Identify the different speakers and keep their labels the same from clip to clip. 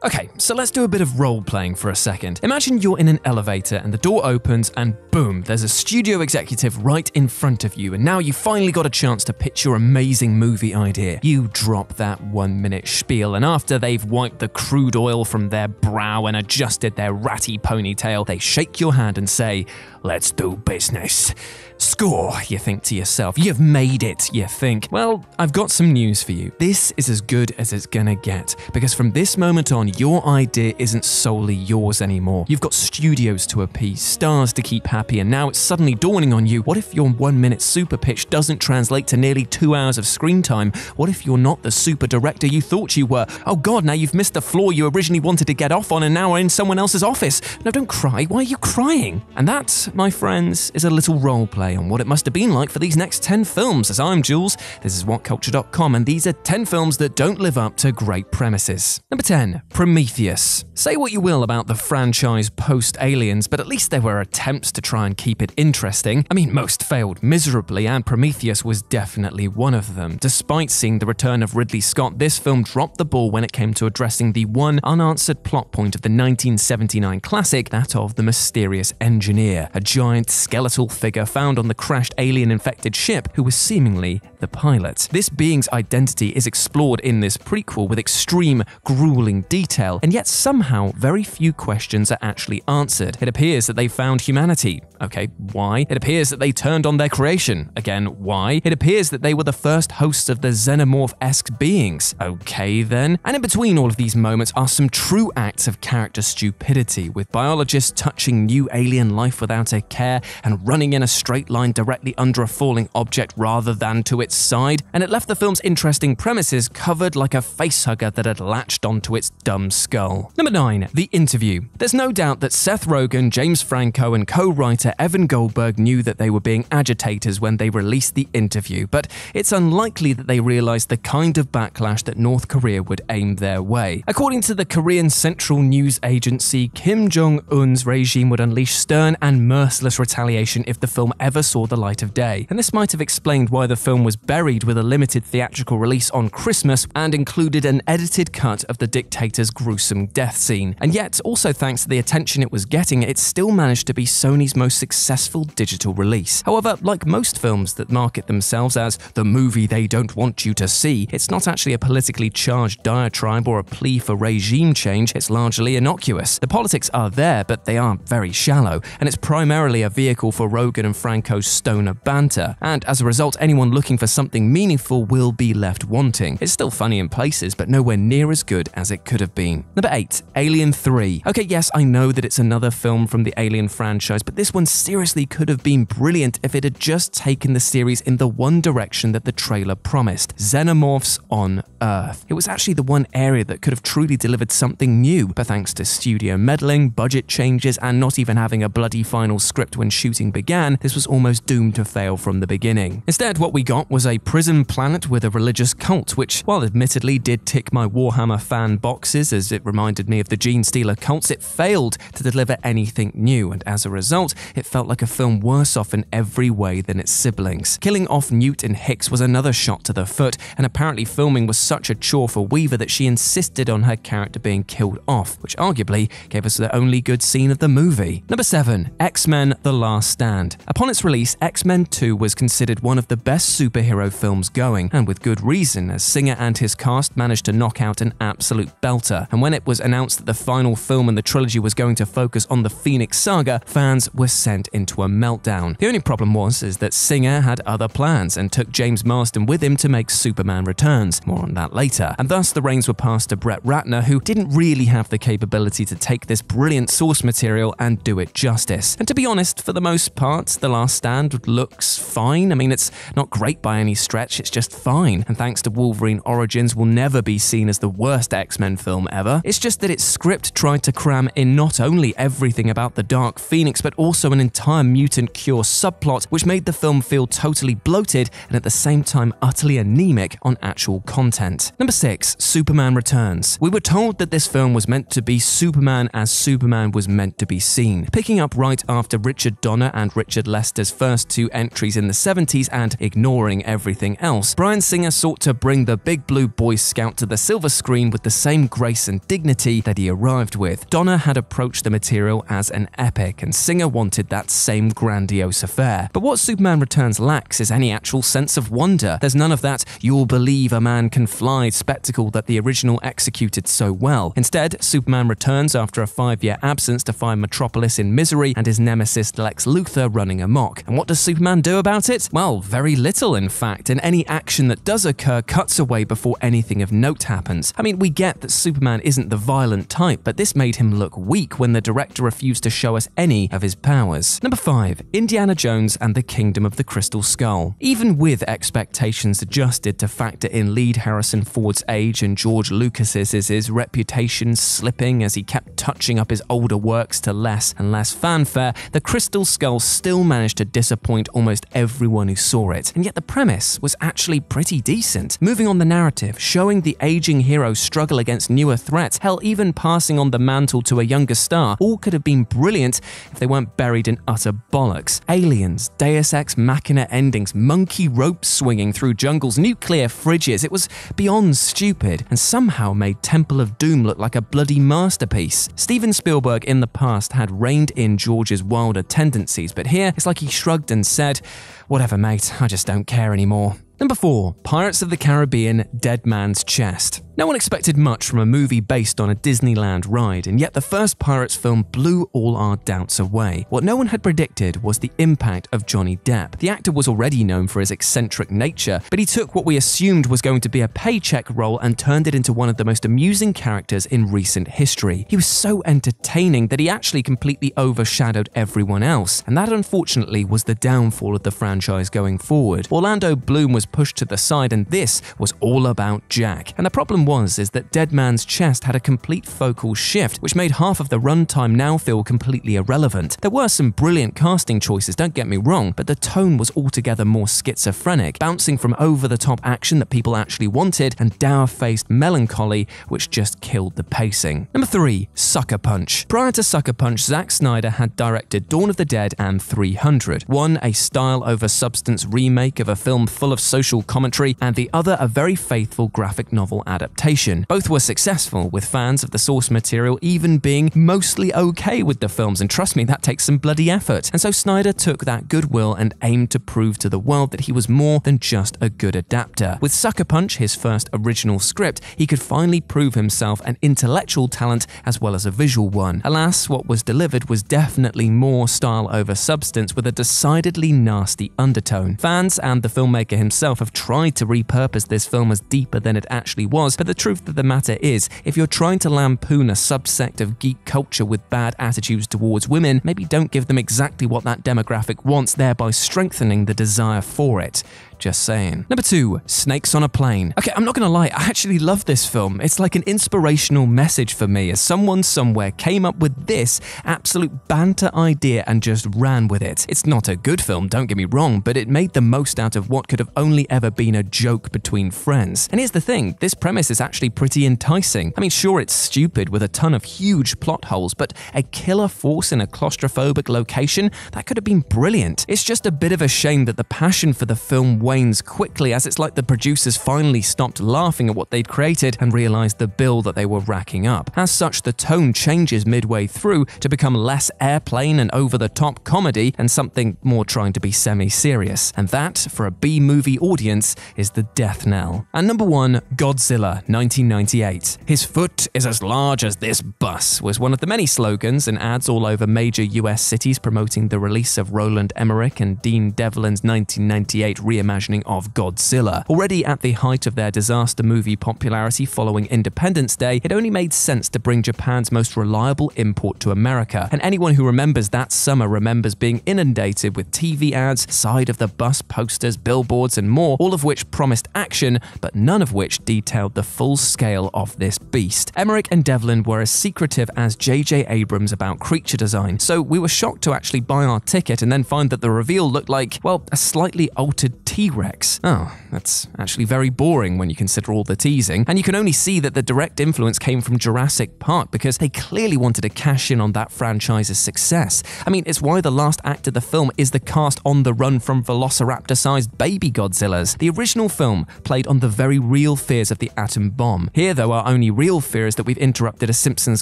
Speaker 1: Okay, so let's do a bit of role-playing for a second. Imagine you're in an elevator and the door opens and boom, there's a studio executive right in front of you, and now you finally got a chance to pitch your amazing movie idea. You drop that 1-minute spiel, and after they've wiped the crude oil from their brow and adjusted their ratty ponytail, they shake your hand and say, "Let's do business." Score, you think to yourself. You've made it, you think. Well, I've got some news for you. This is as good as it's gonna get, because from this moment on, your idea isn't solely yours anymore. You've got studios to appease, stars to keep happy, and now it's suddenly dawning on you, what if your 1-minute super pitch doesn't translate to nearly 2 hours of screen time? What if you're not the super director you thought you were? Oh god, now you've missed the floor you originally wanted to get off on and now are in someone else's office. No, don't cry. Why are you crying? And that, my friends, is a little role play on what it must have been like for these next 10 films. As I'm Jules, this is Whatculture.com, and these are 10 films that don't live up to great premises. Number 10, Prometheus. Say what you will about the franchise post-Aliens, but at least there were attempts to try and keep it interesting. I mean, most failed miserably, and Prometheus was definitely one of them. Despite seeing the return of Ridley Scott, this film dropped the ball when it came to addressing the one unanswered plot point of the 1979 classic, that of the mysterious engineer, a giant skeletal figure found on the crashed alien-infected ship who was seemingly the pilot. This being's identity is explored in this prequel with extreme, grueling detail, and yet somehow very few questions are actually answered. It appears that they found humanity. Okay, why? It appears that they turned on their creation. Again, why? It appears that they were the first hosts of the xenomorph-esque beings. Okay then. And in between all of these moments are some true acts of character stupidity, with biologists touching new alien life without a care and running in a straight line directly under a falling object rather than to its side, and it left the film's interesting premises covered like a facehugger that had latched onto its dumb skull. Number 9, The Interview. There's no doubt that Seth Rogen, James Franco, and co-writer Evan Goldberg knew that they were being agitators when they released The Interview, but it's unlikely that they realized the kind of backlash that North Korea would aim their way. According to the Korean Central News Agency, Kim Jong-un's regime would unleash stern and merciless retaliation if the film ever saw the light of day, and this might have explained why the film was buried with a limited theatrical release on Christmas and included an edited cut of the dictator's gruesome death scene. And yet, also thanks to the attention it was getting, it still managed to be Sony's most successful digital release. However, like most films that market themselves as the movie they don't want you to see, it's not actually a politically charged diatribe or a plea for regime change. It's largely innocuous. The politics are there, but they are very shallow, and it's primarily a vehicle for Rogen and Franco's stoner banter, and as a result, anyone looking for something meaningful will be left wanting. It's still funny in places, but nowhere near as good as it could have been. Number 8, Alien 3. Okay, yes, I know that it's another film from the Alien franchise, but this one seriously could have been brilliant if it had just taken the series in the one direction that the trailer promised: xenomorphs on Earth. It was actually the one area that could have truly delivered something new, but thanks to studio meddling, budget changes, and not even having a bloody final script when shooting began, this was almost doomed to fail from the beginning. Instead, what we got was a prison planet with a religious cult, which, while admittedly did tick my Warhammer fan boxes as it reminded me of the Gene Stealer cults, it failed to deliver anything new, and as a result, it felt like a film worse off in every way than its siblings. Killing off Newt and Hicks was another shot to the foot, and apparently filming was such a chore for Weaver that she insisted on her character being killed off, which arguably gave us the only good scene of the movie. Number 7, X-Men: The Last Stand. Upon its release, X-Men 2 was considered one of the best superhero films going, and with good reason, as Singer and his cast managed to knock out an absolute belter. And when it was announced that the final film in the trilogy was going to focus on the Phoenix Saga, fans were sent into a meltdown. The only problem is that Singer had other plans and took James Marsden with him to make Superman Returns. More on that later. And thus the reins were passed to Brett Ratner, who didn't really have the capability to take this brilliant source material and do it justice. And to be honest, for the most part, The Last Stand looks fine. I mean, it's not great by any stretch, it's just fine. And thanks to Wolverine Origins, will never be seen as the worst X-Men film ever. It's just that its script tried to cram in not only everything about the Dark Phoenix, but also an entire mutant cure subplot, which made the film feel totally bloated and at the same time utterly anemic on actual content. Number 6, Superman Returns. We were told that this film was meant to be Superman as Superman was meant to be seen, picking up right after Richard Donner and Richard Lester's first two entries in the 70s and ignoring doing everything else, Bryan Singer sought to bring the Big Blue Boy Scout to the silver screen with the same grace and dignity that he arrived with. Donner had approached the material as an epic, and Singer wanted that same grandiose affair. But what Superman Returns lacks is any actual sense of wonder. There's none of that "you'll believe a man can fly" spectacle that the original executed so well. Instead, Superman returns after a 5-year absence to find Metropolis in misery and his nemesis Lex Luthor running amok. And what does Superman do about it? Well, very little in fact, and any action that does occur cuts away before anything of note happens. I mean, we get that Superman isn't the violent type, but this made him look weak when the director refused to show us any of his powers. Number 5. Indiana Jones and the Kingdom of the Crystal Skull. Even with expectations adjusted to factor in lead Harrison Ford's age and George Lucas's reputation slipping as he kept touching up his older works to less and less fanfare, the Crystal Skull still managed to disappoint almost everyone who saw it. And yet the premise was actually pretty decent. Moving on the narrative, showing the aging hero struggle against newer threats, hell, even passing on the mantle to a younger star, all could have been brilliant if they weren't buried in utter bollocks. Aliens, Deus Ex Machina endings, monkey rope swinging through jungles, nuclear fridges, it was beyond stupid, and somehow made Temple of Doom look like a bloody masterpiece. Steven Spielberg in the past had reined in George's wilder tendencies, but here it's like he shrugged and said, "Whatever mate, I just don't care anymore." Number 4. Pirates of the Caribbean: Dead Man's Chest. No one expected much from a movie based on a Disneyland ride, and yet the first Pirates film blew all our doubts away. What no one had predicted was the impact of Johnny Depp. The actor was already known for his eccentric nature, but he took what we assumed was going to be a paycheck role and turned it into one of the most amusing characters in recent history. He was so entertaining that he actually completely overshadowed everyone else, and that unfortunately was the downfall of the franchise going forward. Orlando Bloom was pushed to the side, and this was all about Jack. And the problem is that Dead Man's Chest had a complete focal shift, which made half of the runtime now feel completely irrelevant. There were some brilliant casting choices, don't get me wrong, but the tone was altogether more schizophrenic, bouncing from over-the-top action that people actually wanted and dour-faced melancholy, which just killed the pacing. Number 3. Sucker Punch. Prior to Sucker Punch, Zack Snyder had directed Dawn of the Dead and 300. One a style-over-substance remake of a film full of social commentary, and the other a very faithful graphic novel adaptation. Both were successful, with fans of the source material even being mostly okay with the films, and trust me, that takes some bloody effort. And so Snyder took that goodwill and aimed to prove to the world that he was more than just a good adapter. With Sucker Punch, his first original script, he could finally prove himself an intellectual talent as well as a visual one. Alas, what was delivered was definitely more style over substance, with a decidedly nasty undertone. Fans and the filmmaker himself have tried to repurpose this film as deeper than it actually was, but the truth of the matter is, if you're trying to lampoon a subsect of geek culture with bad attitudes towards women, maybe don't give them exactly what that demographic wants, thereby strengthening the desire for it. Just saying. Number 2. Snakes on a Plane. Okay, I'm not gonna lie, I actually love this film. It's like an inspirational message for me, as someone somewhere came up with this absolute banter idea and just ran with it. It's not a good film, don't get me wrong, but it made the most out of what could have only ever been a joke between friends. And here's the thing, this premise is actually pretty enticing. I mean, sure, it's stupid with a ton of huge plot holes, but a killer force in a claustrophobic location, that could have been brilliant. It's just a bit of a shame that the passion for the film wanes quickly, as it's like the producers finally stopped laughing at what they'd created and realized the bill that they were racking up. As such, the tone changes midway through to become less airplane and over-the-top comedy and something more trying to be semi-serious. And that, for a B-movie audience, is the death knell. And number 1, Godzilla, 1998. "His foot is as large as this bus" was one of the many slogans and ads all over major US cities promoting the release of Roland Emmerich and Dean Devlin's 1998 reimagining of Godzilla. Already at the height of their disaster movie popularity following Independence Day, it only made sense to bring Japan's most reliable import to America. And anyone who remembers that summer remembers being inundated with TV ads, side of the bus posters, billboards, and more, all of which promised action, but none of which detailed the full scale of this beast. Emmerich and Devlin were as secretive as J.J. Abrams about creature design, so we were shocked to actually buy our ticket and then find that the reveal looked like, well, a slightly altered T T-Rex. Oh, that's actually very boring when you consider all the teasing, and you can only see that the direct influence came from Jurassic Park because they clearly wanted to cash in on that franchise's success. I mean, it's why the last act of the film is the cast on the run from velociraptor-sized baby Godzillas. The original film played on the very real fears of the atom bomb. Here, though, our only real fear is that we've interrupted a Simpsons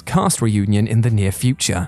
Speaker 1: cast reunion in the near future.